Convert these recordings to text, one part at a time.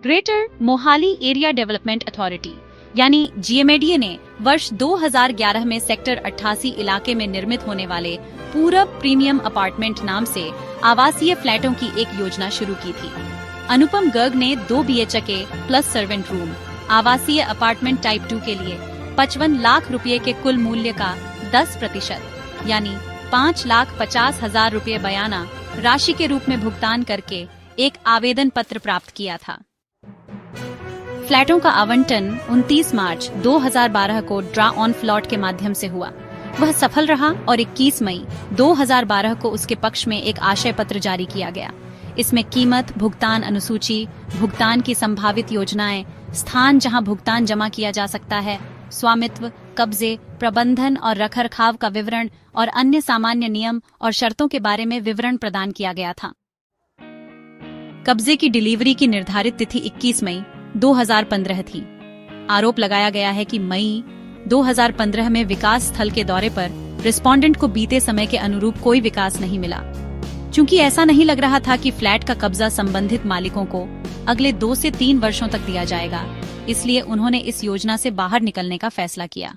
Greater Mohali area development authority यानी GMADA ने वर्ष 2011 में सेक्टर 88 इलाके में निर्मित होने वाले पूरब प्रीमियम अपार्टमेंट नाम से आवासीय फ्लैटों की एक योजना शुरू की थी। अनुपम गर्ग ने 2 BHK प्लस सर्वेंट रूम आवासीय अपार्टमेंट टाइप 2 के लिए 55 लाख रुपए के कुल मूल्य का 10% यानी 5,50,000 रुपए बयाना राशि के रूप में भुगतान करके एक आवेदन पत्र प्राप्त किया था। फ्लैटों का आवंटन 29 मार्च 2012 को ड्रा ऑन फ्लॉट के माध्यम से हुआ। वह सफल रहा और 21 मई 2012 को उसके पक्ष में एक आशय पत्र जारी किया गया। इसमें कीमत, भुगतान अनुसूची, भुगतान की संभावित योजनाएं, स्थान जहां भुगतान जमा किया जा सकता है, स्वामित्व, कब्जे, प्रबंधन और रखरखाव का विवरण और अन्य सामान्य नियम और शर्तों के बारे में विवरण प्रदान किया गया था। कब्जे की डिलीवरी की निर्धारित तिथि 21 मई 2015 थी। आरोप लगाया गया है कि मई 2015 में विकास स्थल के दौरे पर रिस्पोंडेंट को बीते समय के अनुरूप कोई विकास नहीं मिला। चूंकि ऐसा नहीं लग रहा था कि फ्लैट का कब्जा संबंधित मालिकों को अगले 2 से 3 वर्षों तक दिया जाएगा, इसलिए उन्होंने इस योजना से बाहर निकलने का फैसला किया।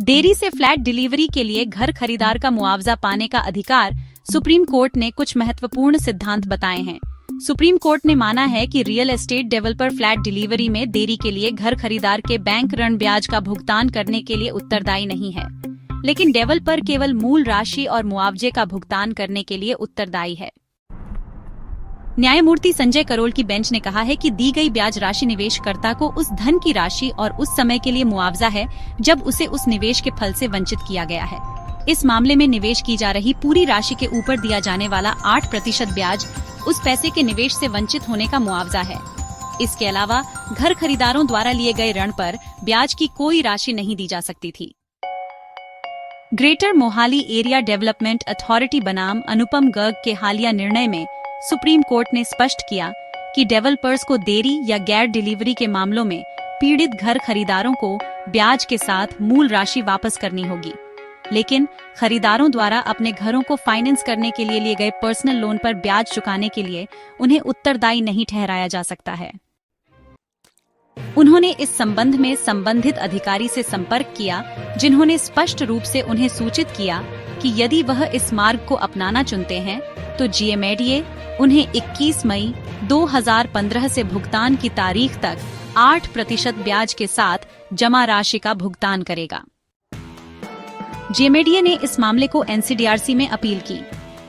देरी से फ्लैट डिलीवरी के लिए घर खरीदार का मुआवजा पाने का अधिकार सुप्रीम कोर्ट ने कुछ महत्वपूर्ण सिद्धांत बताए हैं। सुप्रीम कोर्ट ने माना है कि real estate developer flat delivery में देरी के लिए घर खरीदार के बैंक ऋण ब्याज का भुगतान करने के लिए उत्तरदायी नहीं है, लेकिन डेवलपर केवल मूल राशि और मुआवजे का भुगतान करने के लिए उत्तरदायी है। न्यायमूर्ति संजय करोल की बेंच ने कहा है कि दी गई ब्याज राशि निवेशकर्ता को उस धन की राशि और उस समय के लिए मुआवजा है जब उसे उस निवेश के फल से वंचित किया गया है। इस मामले में निवेश की जा रही पूरी राशि के ऊपर दिया जाने वाला 8% ब्याज उस पैसे के निवेश से वंचित होने का मुआवजा है। इसके अलावा घर खरीदारों द्वारा लिए गए ऋण पर ब्याज की कोई राशि नहीं दी जा सकती थी। Greater Mohali area development authority बनाम अनुपम गर्ग के हालिया निर्णय में सुप्रीम कोर्ट ने स्पष्ट किया कि डेवलपर्स को देरी या गैर डिलीवरी के मामलों में पीड़ित घर खरीदारों को ब्याज के साथ मूल राशि वापस करनी होगी, लेकिन खरीदारों द्वारा अपने घरों को फाइनेंस करने के लिए गए पर्सनल लोन पर ब्याज चुकाने के लिए उन्हें उत्तरदायी नहीं ठहराया जा सकता है। उन्होंने इस संबंध में संबंधित अधिकारी से संपर्क किया, जिन्होंने स्पष्ट रूप से उन्हें सूचित किया कि यदि वह इस मार्ग को अपनाना चुनते हैं तो GMADA उन्हें 21 मई 2015 से भुगतान की तारीख तक 8% ब्याज के साथ जमा राशि का भुगतान करेगा। GMADA ने इस मामले को NCDRC में अपील की।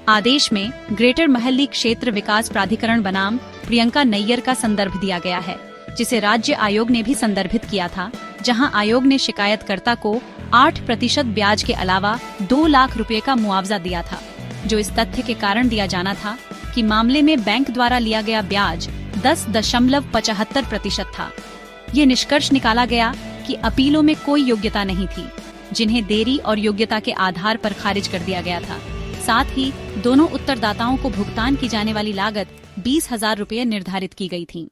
आदेश में ग्रेटर महल्ली क्षेत्र विकास प्राधिकरण बनाम प्रियंका नैयर का संदर्भ दिया गया है, जिसे राज्य आयोग ने भी संदर्भित किया था, जहां आयोग ने शिकायतकर्ता को 8% ब्याज के अलावा 2 लाख रुपए का मुआवजा दिया था, जो इस तथ्य के कारण दिया जाना था कि मामले में बैंक द्वारा लिया गया ब्याज 10.75% था। ये निष्कर्ष निकाला गया कि अपीलों में कोई योग्यता नहीं थी, जिन्हें देरी और योग्यता के आधार पर खारिज कर दिया गया था। साथ ही दोनों उत्तरदाताओं को भुगतान की जाने वाली लागत 20,000 रुपए निर्धारित की गई थी।